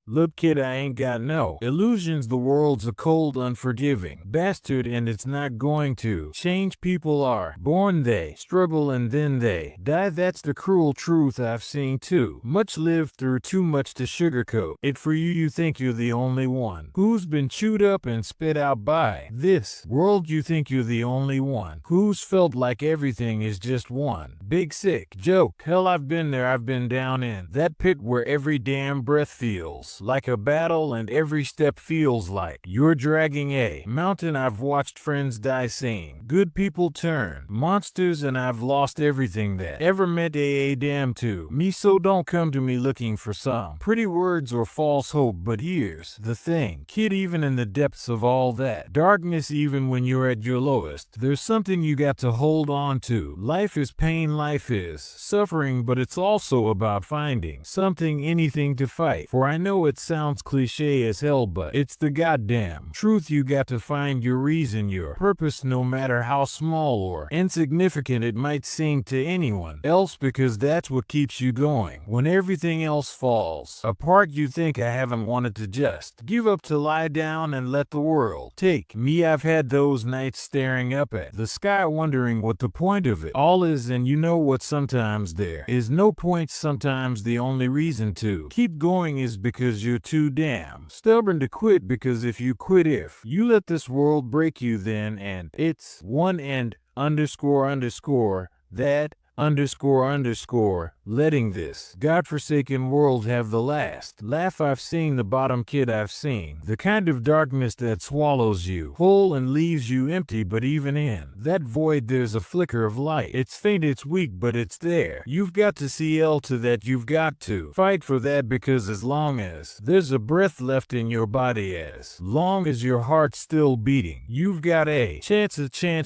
Look, kid, I ain't got no illusions. The world's a cold, unforgiving bastard, and it's not going to change. People are born, they struggle, and then they die. That's the cruel truth. I've seen too much, lived through too much to sugarcoat it for you. You think you're the only one who's been chewed up and spit out by this world. You think you're the only one who's felt like everything is just one big sick joke. Hell, I've been there. I've been down in that pit where every damn breath feels like a battle and every step feels like you're dragging a mountain. I've watched friends die, seen good people turn monsters, and I've lost everything that ever meant a damn to me. So don't come to me looking for some pretty words or false hope. But here's the thing, kid, even in the depths of all that darkness, even when you're at your lowest, there's something you got to hold on to. Life is pain, life is suffering, but it's also about finding something, anything to fight for. I know it sounds cliche as hell, but it's the goddamn truth. You got to find your reason, your purpose, no matter how small or insignificant it might seem to anyone else, because that's what keeps you going when everything else falls apart. You think I haven't wanted to just give up, to lie down and let the world take me. I've had those nights staring up at the sky, wondering what the point of it all is. And you know what? Sometimes there is no point. Sometimes the only reason to keep going is because you're too damn stubborn to quit. Because if you quit, if you let this world break you, then and it's one and underscore that underscore letting this godforsaken world have the last laugh. I've seen the bottom, kid. I've seen the kind of darkness that swallows you whole and leaves you empty. But even in that void, there's a flicker of light. It's faint, it's weak, but it's there. You've got to see to that. You've got to fight for that, because as long as there's a breath left in your body, as long as your heart's still beating, you've got a chance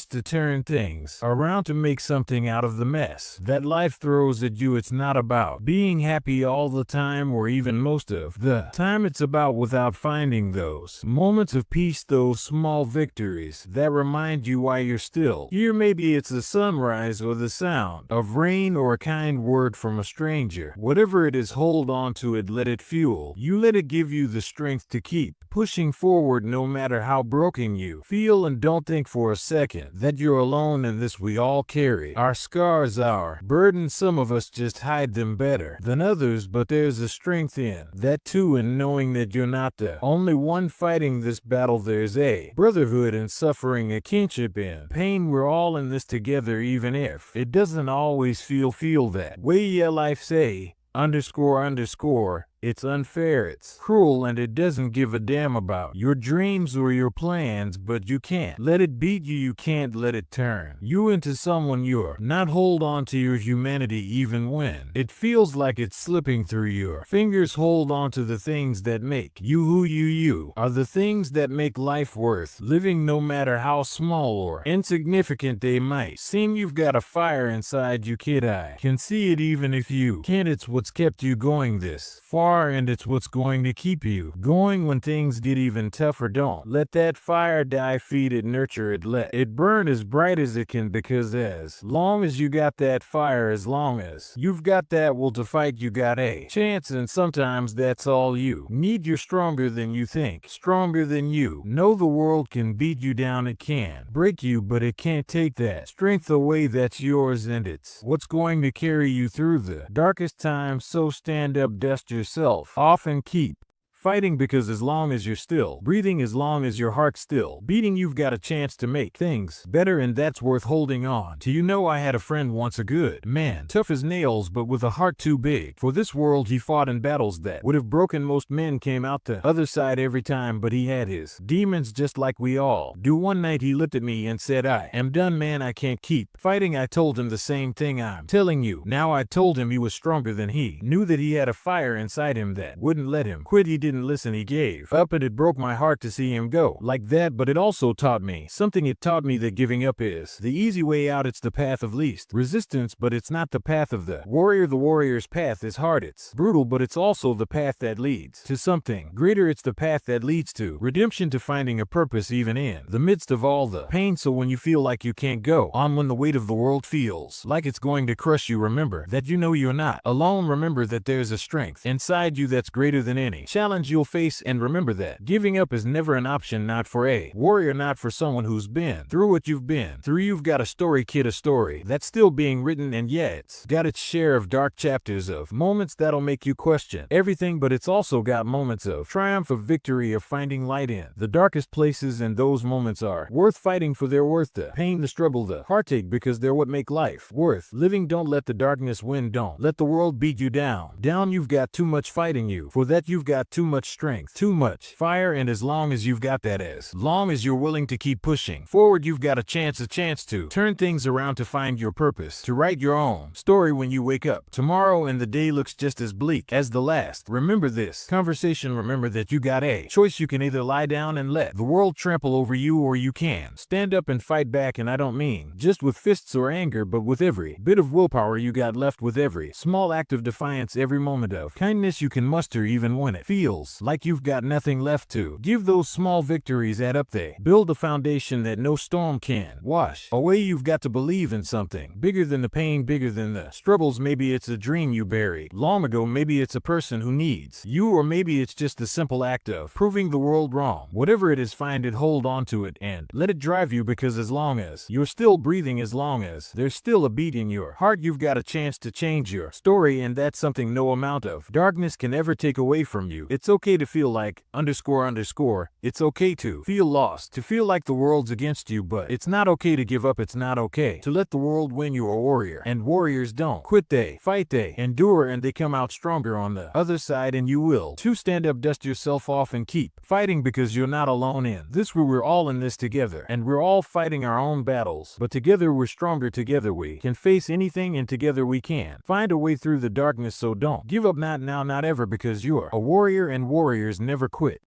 to turn things around, to make something out of the mess that life throws at you. It's not about being happy all the time, or even most of the time. It's about without finding those moments of peace, those small victories that remind you why you're still here. Maybe it's a sunrise, or the sound of rain, or a kind word from a stranger. Whatever it is, hold on to it. Let it fuel you. Let it give you the strength to keep pushing forward, no matter how broken you feel. And don't think for a second that you're alone in this. We all carry our scars, our burdens. Some of us just hide them better than others, but there's a strength in that too, and knowing that you're not the only one fighting this battle. There's a brotherhood in suffering, a kinship in pain. We're all in this together, even if it doesn't always feel that way. Yeah, life's a underscore it's unfair, it's cruel, and it doesn't give a damn about your dreams or your plans. But you can't let it beat you. You can't let it turn you into someone you're not. Hold on to your humanity, even when it feels like it's slipping through your fingers. Hold on to the things that make you who you are, the things that make life worth living, no matter how small or insignificant they might seem. You've got a fire inside you, kid. I can see it, even if you can't. It's what's kept you going this far, and it's what's going to keep you going when things get even tougher. Don't let that fire die. Feed it, nurture it, let it burn as bright as it can, because as long as you got that fire, as long as you've got that will to fight, you got a chance. And sometimes that's all you need. You're stronger than you think, stronger than you know. The world can beat you down, it can break you, but it can't take that strength away that's yours, and it's what's going to carry you through the darkest times. So stand up, dust yourself off, and keep fighting, because as long as you're still breathing, as long as your heart's still beating, you've got a chance to make things better, and that's worth holding on to. You know, I had a friend once, a good man, tough as nails, but with a heart too big for this world. He fought in battles that would have broken most men, came out the other side every time, but he had his demons just like we all do. One night he looked at me and said, "I am done, man. I can't keep fighting." I told him the same thing I'm telling you now. I told him he was stronger than he knew, that he had a fire inside him that wouldn't let him quit. He didn't listen, he gave up, and it broke my heart to see him go like that. But it also taught me something. It taught me that giving up is the easy way out. It's the path of least resistance, but it's not the path of the warrior. The warrior's path is hard, it's brutal, but it's also the path that leads to something greater. It's the path that leads to redemption, to finding a purpose even in the midst of all the pain. So when you feel like you can't go on, when the weight of the world feels like it's going to crush you, remember that you know you're not alone. Remember that there's a strength inside you that's greater than any challenge challenge you'll face, and remember that giving up is never an option, not for a warrior, not for someone who's been through what you've been through. You've got a story, kid, a story that's still being written, and yeah, it's got its share of dark chapters, of moments that'll make you question everything, but it's also got moments of triumph, of victory, of finding light in the darkest places, and those moments are worth fighting for. They're worth the pain, the struggle, the heartache, because they're what make life worth living. Don't let the darkness win. Don't let the world beat you down. You've got too much fighting you. For that, you've got too much strength, too much fire, and as long as you've got that, as long as you're willing to keep pushing forward, you've got a chance to turn things around, to find your purpose, to write your own story when you wake up tomorrow and the day looks just as bleak as the last. Remember this conversation. Remember that you got a choice. You can either lie down and let the world trample over you, or you can stand up and fight back. And I don't mean just with fists or anger, but with every bit of willpower you got left, with every small act of defiance, every moment of kindness you can muster, even when it feels like you've got nothing left to give. Those small victories add up. They build a foundation that no storm can wash away. You've got to believe in something bigger than the pain, bigger than the struggles. Maybe it's a dream you buried long ago. Maybe it's a person who needs you, or maybe it's just the simple act of proving the world wrong. Whatever it is, find it, hold on to it, and let it drive you, because as long as you're still breathing, as long as there's still a beat in your heart, you've got a chance to change your story, and that's something no amount of darkness can ever take away from you. It's okay to feel like __. It's okay to feel lost, to feel like the world's against you, but it's not okay to give up. It's not okay to let the world win. You're a warrior, and warriors don't quit. They fight, they endure, and they come out stronger on the other side. And you will too. Stand up, dust yourself off, and keep fighting, because you're not alone in this. We're all in this together, and we're all fighting our own battles, but together we're stronger. Together we can face anything, and together we can find a way through the darkness. So don't give up, not now, not ever, because you're a warrior, and warriors never quit.